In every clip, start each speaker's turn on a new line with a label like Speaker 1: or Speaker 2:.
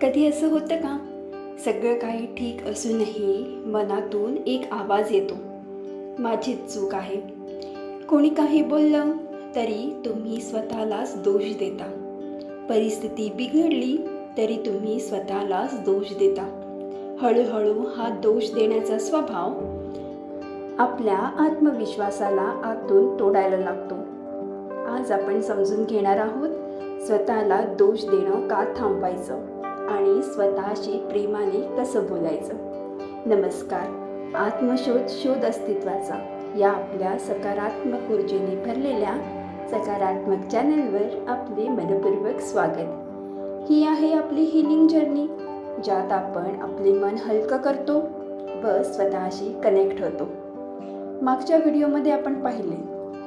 Speaker 1: कधी असं होतं का, सगळं काही ठीक असूनही मनातून एक आवाज येतो, माझीच चूक आहे. कोणी काही बोललं तरी तुम्ही स्वतःलाच दोष देता. परिस्थिती बिघडली तरी तुम्ही स्वतःलाच दोष देता. हळूहळू हा दोष देण्याचा स्वभाव आपल्या आत्मविश्वासाला आतून तोडायला लागतो. आज आपण समजून घेणार आहोत, स्वतःला दोष देणं का थांबवायचं आणि स्वतःशी प्रेमाने कसं बोलायचं. नमस्कार. आत्मशोध शोध अस्तित्वाचा या आपल्या सकारात्मक ऊर्जेने भरलेल्या सकारात्मक चॅनलवर आपले मनपूर्वक स्वागत. ही आहे आपली हिलिंग जर्नी, ज्यात आपण आपले मन हलकं करतो व स्वतःशी कनेक्ट होतो. मागच्या व्हिडिओमध्ये आपण पाहिले,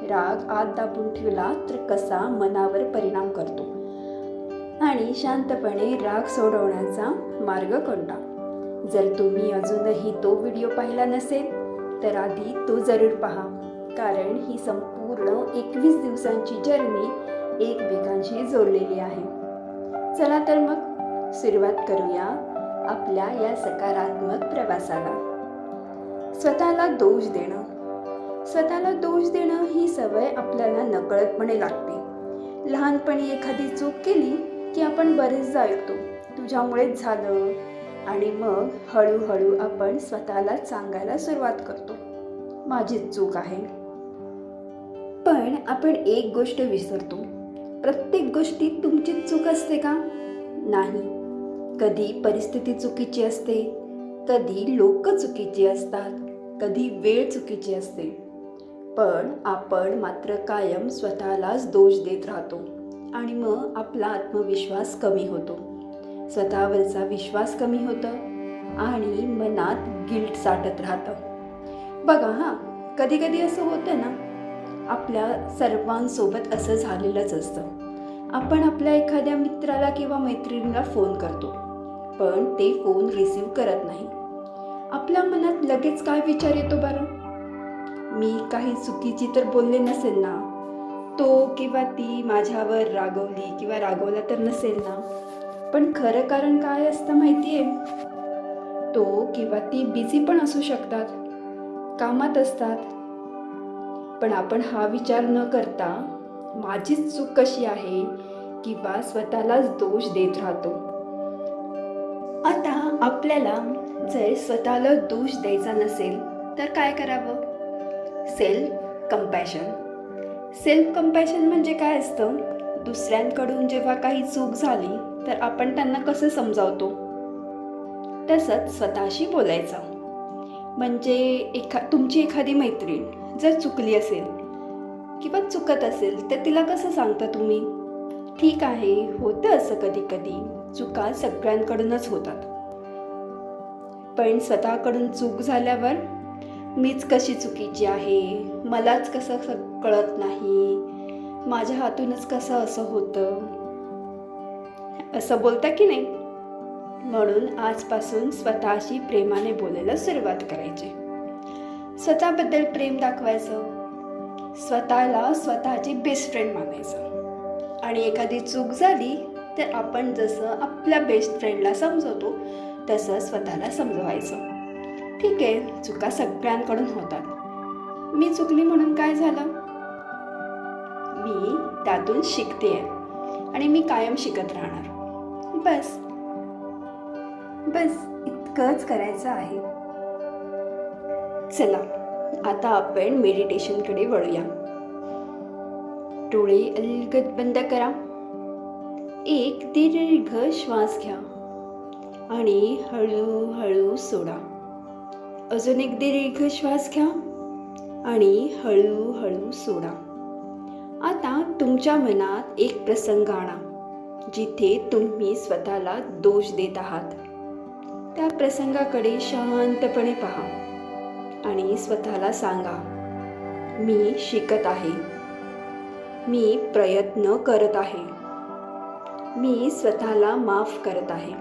Speaker 1: राग आत दाबून ठेवला तर कसा मनावर परिणाम करतो आणि शांतपणे राग सोडवण्याचा मार्ग कोणता. जर तुम्ही अजूनही तो व्हिडिओ पाहिला नसेल तर आधी तो जरूर पहा, कारण ही संपूर्ण 21 दिवसांची जर्नी एकमेकांशी जोडलेली आहे. चला तर मग सुरुवात करूया आपल्या या सकारात्मक प्रवासाला. स्वतःला दोष देणं. स्वतःला दोष देणं ही सवय आपल्याला नकळतपणे लागते. लहानपणी एखादी चूक केली की आपण बरेचदा ऐकतो, तुझ्यामुळेच झालं, आणि मग हळूहळू आपण स्वतःलाच सांगायला सुरुवात करतो, माझीच चूक आहे. पण आपण एक गोष्ट विसरतो, प्रत्येक गोष्टीत तुमचीच चूक असते का? नाही. कधी परिस्थिती चुकीची असते, कधी लोक चुकीची असतात, कधी वेळ चुकीची असते. पण आपण मात्र कायम स्वतःलाच दोष देत राहतो आणि मग आपला आत्मविश्वास कमी होतो, स्वतःवरचा विश्वास कमी होतो आणि मनात गिल्ट साठत राहतं. बघा, कधी कधी असं होतं ना, आपल्या सर्वांसोबत असं झालेलंच असतं. आपण आपल्या एखाद्या मित्राला किंवा मैत्रिणीला फोन करतो, पण ते फोन रिसीव्ह करत नाही. आपल्या मनात लगेच काय विचार येतो बरं? मी काही चुकीची तर बोलले नसेल ना, तो किंवा ती माझ्यावर रागवली किंवा रागवला तर नसेल ना. पण खरं कारण काय असतं माहिती आहे? तो किंवा ती बिझी पण असू शकतात, कामात असतात. पण आपण हा विचार न करता माझीच चूक कशी आहे किंवा स्वतःलाच दोष देत राहतो. आता आपल्याला जर स्वतःला दोष द्यायचा नसेल तर काय करावं? सेल्फ कंपॅशन म्हणजे काय असतं? दुसऱ्यांकडून जेव्हा काही चूक झाली तर आपण त्यांना कसं समजावतो, तसंच स्वतःशी बोलायचं. म्हणजे तुमची एखादी मैत्रीण जर चुकली असेल किंवा चुकत असेल तर तिला कसं सांगता तुम्ही? ठीक आहे, होतं असं कधी कधी, चुका सगळ्यांकडूनच होतात. पण स्वतःकडून चूक झाल्यावर मीच कशी चुकीची आहे, मलाच कसं कळत नाही, माझ्या हातूनच कसं असं होतं, असं बोलता की नाही? म्हणून आजपासून स्वतःशी प्रेमाने बोलायला सुरुवात करायची. स्वतःबद्दल प्रेम दाखवायचं, स्वतःला स्वतःची बेस्ट फ्रेंड मानायचं. आणि एखादी चूक झाली तर आपण जसं आपल्या बेस्ट फ्रेंडला समजवतो तसं स्वतःला समजवायचं. ठीक आहे, चुका सगळ्यांकडून होतात. मी चुकली म्हणून काय झालं? मी त्यातून शिकते आणि मी कायम शिकत राहणार. बस इतकंच करायचं आहे. चला आता आपण मेडिटेशनकडे वळूया. डोळे अलगद बंद करा. एक दीर्घ श्वास घ्या आणि हळूहळू सोडा. अजून एक दीर्घ श्वास घ्या आणि हळूहळू सोडा. आता तुमच्या मनात एक प्रसंग आणा जिथे तुम्ही स्वतःला दोष देत आहात. त्या प्रसंगाकडे शांतपणे पहा आणि स्वतःला सांगा, मी शिकत आहे, मी प्रयत्न करत आहे, मी स्वतःला माफ करत आहे.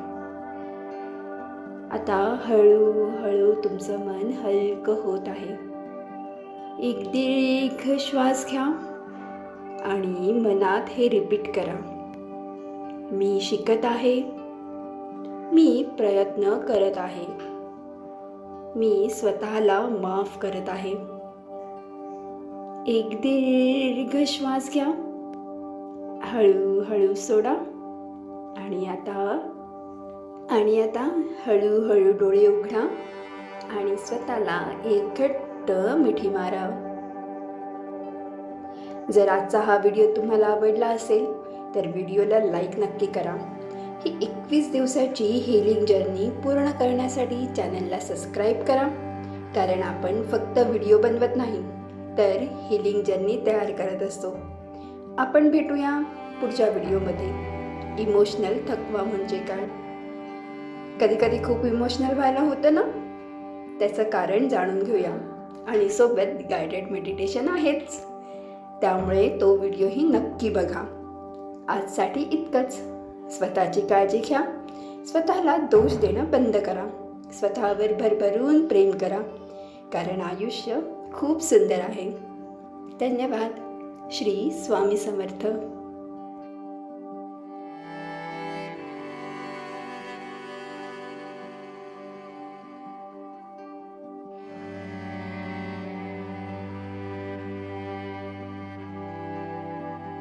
Speaker 1: आता हळूहळू तुमचं मन हलकं होत आहे. एक दीर्घ श्वास घ्या आणि मनात हे रिपीट करा, मी शिकत आहे, मी प्रयत्न करत आहे. मी स्वतःला माफ करत आहे. एक दीर्घ श्वास घ्या, हळूहळू सोडा आणि आता हळूहळू डोळे उघडा आणि स्वतःला एक घट्ट मिठी मारा. जर आजचा हा व्हिडिओ तुम्हाला आवडला असेल तर व्हिडिओला लाईक नक्की करा. ही 21 दिवसाची हीलिंग जर्नी पूर्ण करण्यासाठी चॅनलला सबस्क्राईब करा, कारण आपण फक्त व्हिडिओ बनवत नाही तर हीलिंग जर्नी तयार करत असतो. आपण भेटूया पुढच्या व्हिडिओमध्ये. इमोशनल थकवा म्हणजे काय? कधी खूप इमोशनल व्हायला होतं ना, त्याचं कारण जाणून घेऊया आणि सोबत गायडेड मेडिटेशन आहेच, त्यामुळे तो व्हिडिओही नक्की बघा. आजसाठी इतकंच. स्वतःची काळजी घ्या, स्वतःला दोष देणं बंद करा, स्वतःवर भरभरून प्रेम करा, कारण आयुष्य खूप सुंदर आहे. धन्यवाद. श्री स्वामी समर्थ.